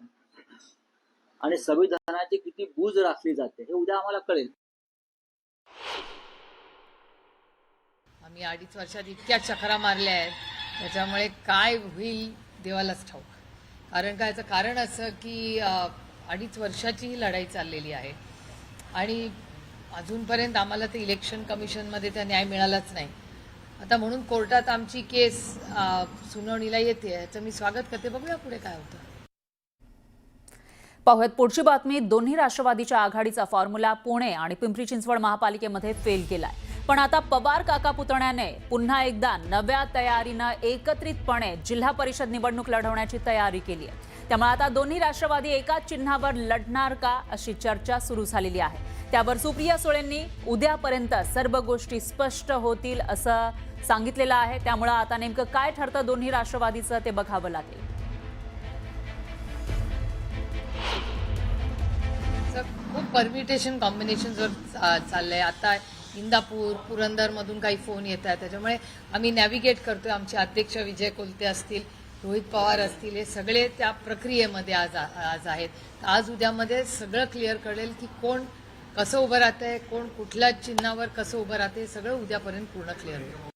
आणि संविधानाची किती बूज राखली जाते हे उद्या आम्हाला कळेल. आम्ही 2.5 वर्षात इतक्या चक्रा मारल्या आहेत, त्याच्यामुळे काय होईल देवालाच ठाऊक. कारण काय, याचं कारण असं की 2.5 वर्षाची ही लढाई चाललेली आहे, आणि अजूनपर्यंत आम्हाला ते इलेक्शन कमिशनमध्ये त्या न्याय मिळालाच नाही. आता म्हणून कोर्टात आमची केस सुनावणीला येते, याचं मी स्वागत करते. बघूया पुढे काय होतं. पाहूयात पुढची बातमी. दोन्ही राष्ट्रवादीच्या आघाडीचा फॉर्म्युला पुणे आणि पिंपरी चिंचवड महापालिकेमध्ये फेल केलाय. पण आता पवार काका पुतण्याने पुन्हा एकदा नव्या तयारीनं एकत्रितपणे जिल्हा परिषद निवडणूक लढवण्याची तयारी केली आहे. त्यामुळे आता दोन्ही राष्ट्रवादी एकाच चिन्हावर लढणार का अशी चर्चा सुरू झालेली आहे. त्यावर सुप्रिया सुळेंनी उद्यापर्यंत सर्व गोष्टी स्पष्ट होतील असं सांगितलेलं आहे. त्यामुळे आता नेमकं काय ठरतं दोन्ही राष्ट्रवादीचं ते बघावं लागेल. खूप परमिटेशन कॉम्बिनेशनवर चाललंय. आता इंदापूर पुरंदरमधून काही फोन येत आहेत, त्याच्यामुळे आम्ही नॅव्हिगेट करतोय. आमचे अध्यक्ष विजय कोलते असतील, रोहित पवार असतील, हे सगळे त्या प्रक्रियेमध्ये आज आहेत. आज उद्यामध्ये सगळं क्लिअर कळेल की कोण कसं उभं राहतंय, कोण कुठल्या चिन्हावर कसं उभं राहतंय, सगळं उद्यापर्यंत पूर्ण क्लिअर होईल.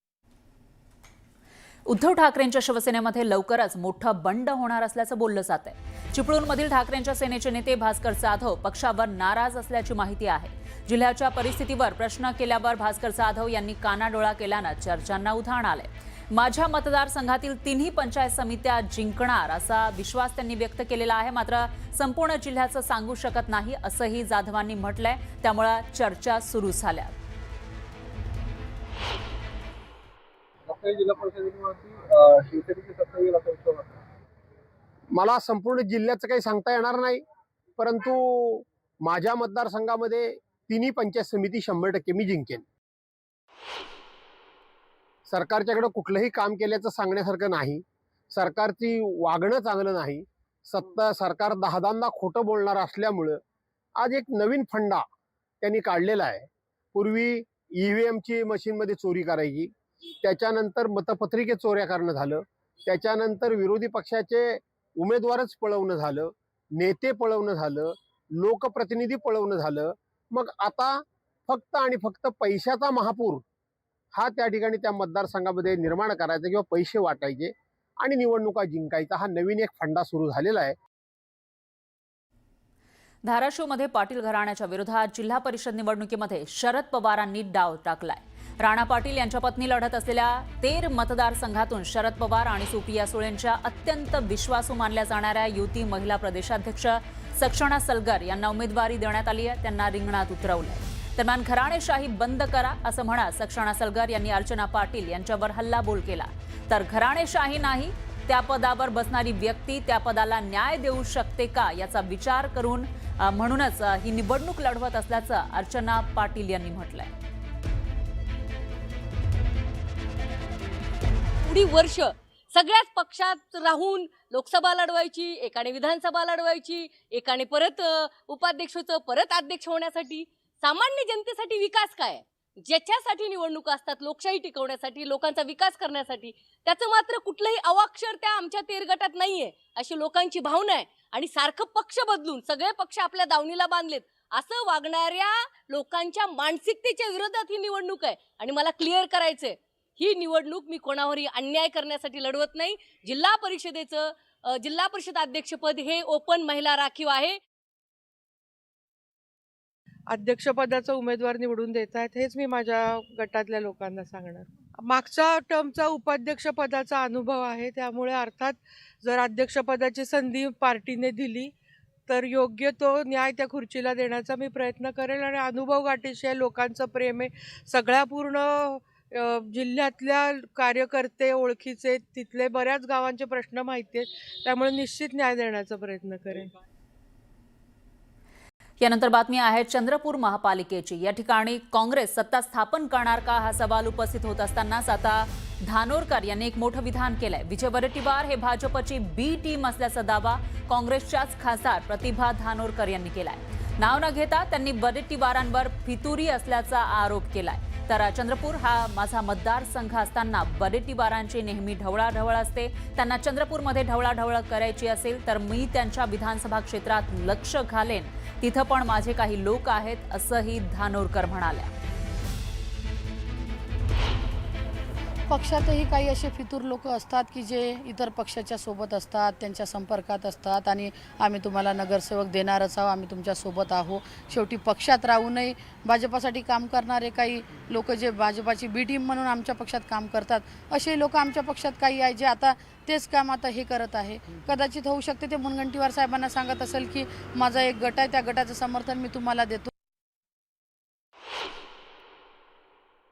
उद्धव ठाकरेंच्या शिवसेनेमध्ये लवकरच मोठं बंड होणार असल्याचं बोललं जात आहे. चिपळूणमधील ठाकरेंच्या सेनेचे नेते भास्कर जाधव पक्षावर नाराज असल्याची माहिती आहे. जिल्ह्याच्या परिस्थितीवर प्रश्न केल्यावर भास्कर जाधव यांनी कानाडोळा केल्यानं चर्चांना उधाण आले. माझ्या मतदारसंघातील तिन्ही पंचायत समित्या जिंकणार असा विश्वास त्यांनी व्यक्त केलेला आहे. मात्र संपूर्ण जिल्ह्याचं सांगू शकत नाही असंही जाधवांनी म्हटलंय. त्यामुळे चर्चा सुरू झाल्या. जिल्हा परिषदेवरती शिवसेनेची सत्ता येईल असा विश्वास वाटतो. मला संपूर्ण जिल्ह्याचं काही सांगता येणार नाही, परंतु माझ्या मतदारसंघामध्ये तिन्ही पंचायत समिती 100% मी जिंकेन. सरकारच्याकडे कुठलंही काम केल्याचं सांगण्यासारखं नाही. सरकारची वागणं चांगलं नाही. सरकार 10-10दा खोटं बोलणार असल्यामुळं आज एक नवीन फंडा त्यांनी काढलेला आहे. पूर्वी EVMची मशीनमध्ये चोरी करायची, त्याच्यानंतर मतपत्रिके चोऱ्या करणं झालं, त्याच्यानंतर विरोधी पक्षाचे उमेदवारच पळवणं झालं, नेते पळवणं झालं, लोकप्रतिनिधी पळवणं झालं. मग आता फक्त आणि फक्त पैशाचा महापूर हा त्या ठिकाणी त्या मतदारसंघामध्ये निर्माण करायचा किंवा पैसे वाटायचे आणि निवडणुका जिंकायचा हा नवीन एक फंडा सुरू झालेला आहे. धाराशिवमध्ये पाटील घराण्याच्या विरोधात जिल्हा परिषद निवडणुकीमध्ये शरद पवारांनी डाव टाकलाय. राणा पाटील यांच्या पत्नी लढत असलेल्या तेर मतदारसंघातून शरद पवार आणि सुप्रिया सुळेंच्या अत्यंत विश्वासू मानल्या जाणाऱ्या युती महिला प्रदेशाध्यक्ष सक्षणा सलगर यांना उमेदवारी देण्यात आली आहे. त्यांना रिंगणात उतरवलंय. दरम्यान घराणेशाही बंद करा असं म्हणत सक्षणा सलगर यांनी अर्चना पाटील यांच्यावर हल्लाबोल केला. तर घराणेशाही नाही, त्या पदावर बसणारी व्यक्ती त्या पदाला न्याय देऊ शकते का याचा विचार करून म्हणूनच ही निवडणूक लढवत असल्याचं अर्चना पाटील यांनी म्हटलंय. पुढील वर्ष सगळ्याच पक्षात राहून लोकसभा लढवायची, एकाने विधानसभा लढवायची, एकाने परत उपाध्यक्ष होतं, परत अध्यक्ष होण्यासाठी. सामान्य जनतेसाठी विकास काय? ज्याच्यासाठी निवडणुका असतात, लोकशाही टिकवण्यासाठी, लोकांचा विकास करण्यासाठी, त्याचं मात्र कुठलंही अवाक्षर त्या आमच्या तेर गटात नाहीये अशी लोकांची भावना आहे. आणि सारखं पक्ष बदलून सगळे पक्ष आपल्या दावणीला बांधलेत असं वागणाऱ्या लोकांच्या मानसिकतेच्या विरोधात ही निवडणूक आहे. आणि मला क्लिअर करायचंय, ही निवडणूक मी कोणावरही अन्याय करण्यासाठी लढवत नाही. जिल्हा परिषद अध्यक्षपद हे ओपन महिला राखीव आहे. अध्यक्षपदाचा उमेदवार निवडून देत आहेत हेच मी माझ्या गटातल्या लोकांना सांगणार. मागच्या टर्मचा उपाध्यक्षपदाचा अनुभव आहे, त्यामुळे अर्थात जर अध्यक्षपदाची संधी पार्टीने दिली तर योग्य तो न्याय त्या खुर्चीला देण्याचा मी प्रयत्न करेल. आणि अनुभव गाठीशी लोकांचं प्रेम आहे. सगळ्या पूर्ण जिल्ह्यातल्या कार्यकर्ते ओळखीचे, तिथले बऱ्याच गावांचे प्रश्न माहिती आहेत, त्यामुळे निश्चित न्याय देण्याचा प्रयत्न करेन. यानंतर बातमी आहे चंद्रपूर महापालिकेची. या ठिकाणी काँग्रेस सत्ता स्थापन करणार का हा सवाल उपस्थित होत असतानाच आता धानोरकर यांनी एक मोठं विधान केलंय. विजय वडेट्टीवार हे भाजपची बी टीम असल्याचा दावा काँग्रेसच्याच खासदार प्रतिभा धानोरकर यांनी केलाय. नाव न घेता त्यांनी वडेट्टीवारांवर फितुरी असल्याचा आरोप केलाय. तर चंद्रपूर हा माझा मतदारसंघ असताना वडेट्टीवारांची नेहमी ढवळाढवळ असते. त्यांना चंद्रपूरमध्ये ढवळाढवळ करायची असेल तर मी त्यांच्या विधानसभा क्षेत्रात लक्ष घालेन, तिथं पण माझे काही लोक आहेत असंही धानोरकर म्हणाल्या. पक्षातही काही असे फितूर लोक असतात की जे इतर पक्षाच्या सोबत असतात, त्यांच्या संपर्कात असतात आणि आम्ही तुम्हाला नगरसेवक देणारच आहोत, आम्ही तुमच्या सोबत आहोत. शेवटी पक्षात राहूनही भाजपासाठी काम करणारे काही लोक जे भाजपाची बी टीम म्हणून आमच्या पक्षात काम करतात, असे लोक आमच्या पक्षात काही आहे जे आता तेच काम आता हे करत आहे. कदाचित होऊ शकते ते मुनगंटीवार साहेबांना सांगत असेल की माझा एक गट आहे, त्या गटाचं समर्थन मी तुम्हाला देतो.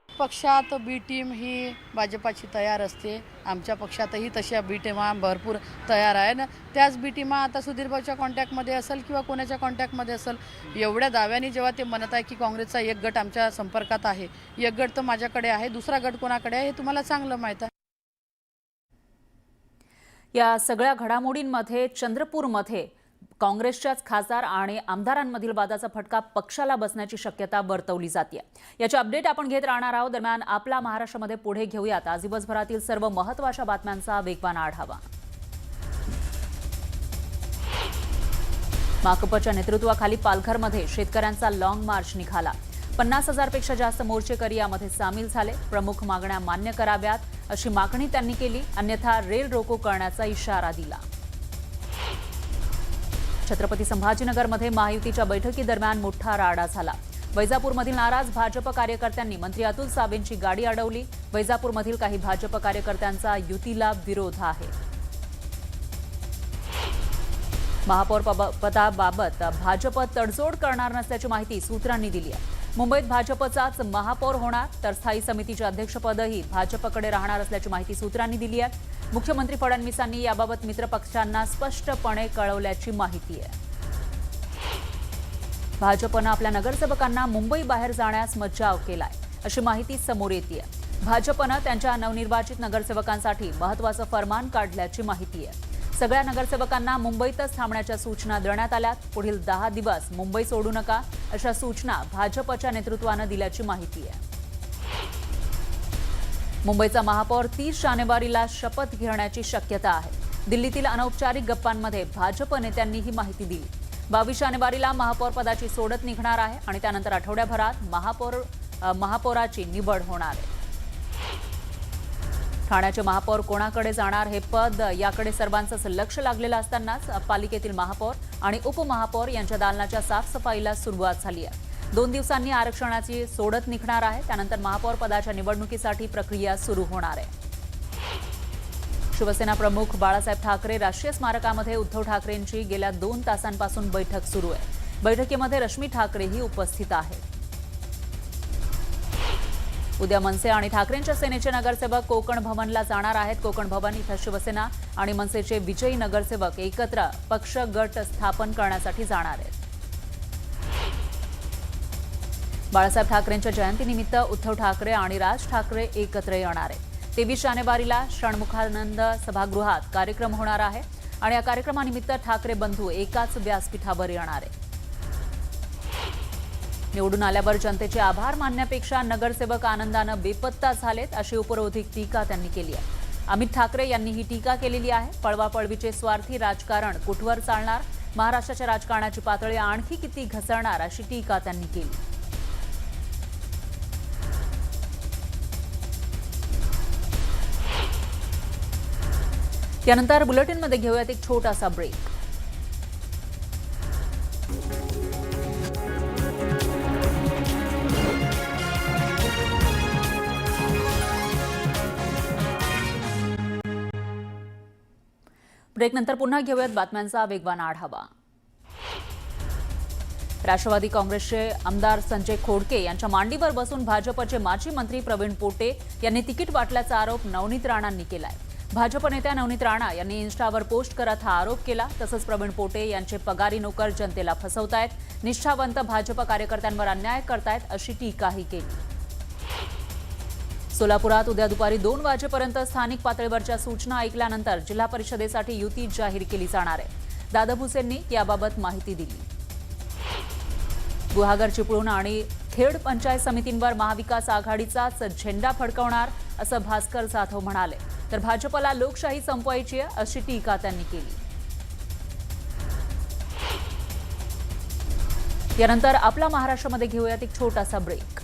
पक्षात बी टीम ही भाजपाची तयार असते. आमच्या पक्षातही तशा बी टीमा भरपूर तयार आहे ना. त्याच बी टीमा आता सुधीरभाऊच्या कॉन्टॅक्टमध्ये असेल किंवा कोणाच्या कॉन्टॅक्टमध्ये असेल. एवढ्या दाव्याने जेव्हा ते म्हणत आहे की काँग्रेसचा एक गट आमच्या संपर्कात आहे, एक गट तर माझ्याकडे आहे, दुसरा गट कोणाकडे आहे हे तुम्हाला चांगलं माहीत आहे. या सगळ्या घडामोडींमध्ये चंद्रपूरमध्ये काँग्रेसच्याच खासदार आणि आमदारांमधील वादाचा फटका पक्षाला बसण्याची शक्यता वर्तवली जाते. याची अपडेट आपण घेत राहणार आहोत. दरम्यान आपला महाराष्ट्रामध्ये पुढे घेऊयात आज दिवसभरातील सर्व महत्त्वाच्या बातम्यांचा वेगवान आढावा. माकपच्या नेतृत्वाखाली पालघरमध्ये शेतकऱ्यांचा लॉंग मार्च निघाला. 50,000 पेक्षा जास्त मोर्चेकरी यामध्ये सामील झाले. प्रमुख मागण्या मान्य कराव्यात अशी मागणी त्यांनी केली, अन्यथा रेल रोको करण्याचा इशारा दिला. छत्रपती संभाजीनगरमध्ये महायुतीच्या बैठकीदरम्यान मोठा राडा झाला. वैजापूरमधील नाराज भाजप कार्यकर्त्यांनी मंत्री अतुल सावेंची गाडी अडवली. वैजापूरमधील काही भाजप कार्यकर्त्यांचा युतीला विरोध आहे. महापौर पदाबाबत भाजप तडजोड करणार नसल्याची माहिती सूत्रांनी दिली आहे. मुंबईत भाजपचाच महापौर होणार, तर स्थायी समितीचे अध्यक्षपदही भाजपकडे राहणार असल्याची माहिती सूत्रांनी दिली आहे. मुख्यमंत्री फडणवीसांनी याबाबत मित्रपक्षांना स्पष्टपणे कळवल्याची माहिती आहे. भाजपनं आपल्या नगरसेवकांना मुंबई बाहेर जाण्यास मज्जाव केलाय अशी माहिती समोर येते. भाजपनं त्यांच्या नवनिर्वाचित नगरसेवकांसाठी महत्त्वाचं फरमान काढल्याची माहिती आहे. सगळ्या नगरसेवकांना मुंबईतच थांबण्याच्या सूचना देण्यात आल्यात. पुढील 10 दिवस मुंबई सोडू नका अशा सूचना भाजपच्या नेतृत्वानं दिल्याची माहिती आहे. मुंबईचा महापौर 30 जानेवारीला शपथ घेण्याची शक्यता आहे. दिल्लीतील अनौपचारिक गप्पांमध्ये भाजप नेत्यांनी ही माहिती दिली. 22 जानेवारीला महापौर पदाची सोडत निघणार आहे आणि त्यानंतर आठवड्याभरात महापौराची निवड होणार आहे. ठाण्याचे महापौर कोणाकडे जाणार हे पद याकडे सर्वांचंच लक्ष लागलेलं असतानाच पालिकेतील महापौर आणि उपमहापौर यांच्या दालनाच्या साफसफाईला सुरुवात झाली आहे. 2 दिवसांनी आरक्षणाची सोडत निघणार आहे. त्यानंतर महापौर पदाच्या निवडणुकीसाठी प्रक्रिया सुरू होणार आहे. शिवसेना प्रमुख बाळासाहेब ठाकरे राष्ट्रीय स्मारकामध्ये उद्धव ठाकरेंची गेल्या 2 तासांपासून बैठक सुरू आहे. बैठकीमध्ये रश्मी ठाकरेही उपस्थित आहेत. उद्या मनसे आणि ठाकरेंच्या सेनेचे नगरसेवक कोकण भवनला जाणार आहेत. कोकण भवन इथं शिवसेना आणि मनसेचे विजयी नगरसेवक एकत्र पक्ष गट स्थापन करण्यासाठी जाणार आहेत. बाळासाहेब ठाकरेंच्या जयंतीनिमित्त उद्धव ठाकरे आणि राज ठाकरे एकत्र येणार आहेत. 23 जानेवारीला षण्मुखानंद सभागृहात कार्यक्रम होणार आहे आणि या कार्यक्रमानिमित्त ठाकरे बंधू एकाच व्यासपीठावर येणार आहेत. निवडून आल्यावर जनतेचे आभार मानण्यापेक्षा नगरसेवक आनंदानं बेपत्ता झालेत अशी उपरोधिक टीका त्यांनी केली आहे. अमित ठाकरे यांनी ही टीका केलेली आहे. पळवापळवीचे स्वार्थी राजकारण कुठवर चालणार, महाराष्ट्राच्या राजकारणाची पातळी आणखी किती घसरणार अशी टीका त्यांनी केली. त्यानंतर बुलेटिनमध्ये घेऊयात एक छोटासा ब्रेक. ब्रेकनंतर पुन्हा घेऊयात बातम्यांचा वेगवान आढावा. राष्ट्रवादी काँग्रेसचे आमदार संजय खोडके यांच्या मांडीवर बसून भाजपचे माजी मंत्री प्रवीण पोटे यांनी तिकीट वाटल्याचा आरोप नवनीत राणांनी केलाय. भाजप नेत्या नवनीत राणा यांनी इन्स्टावर पोस्ट करत हा आरोप केला. तसंच प्रवीण पोटे यांचे पगारी नोकर जनतेला फसवतायत, निष्ठावंत भाजप कार्यकर्त्यांवर अन्याय करतायत अशी टीकाही केली. सोलापुरात उद्या दुपारी 2 वाजेपर्यंत स्थानिक पातळीवरच्या सूचना ऐकल्यानंतर जिल्हा परिषदेसाठी युती जाहीर केली जाणार आहे. दादा भुसेंनी याबाबत माहिती दिली. गुहागर, चिपळूण आणि खेड पंचायत समितींवर महाविकास आघाडीचाच झेंडा फडकवणार असं भास्कर जाधव म्हणाले. तर भाजपला लोकशाही संपवायची आहे अशी टीका त्यांनी केली. यानंतर आपला महाराष्ट्रामध्ये घेऊयात एक छोटासा ब्रेक.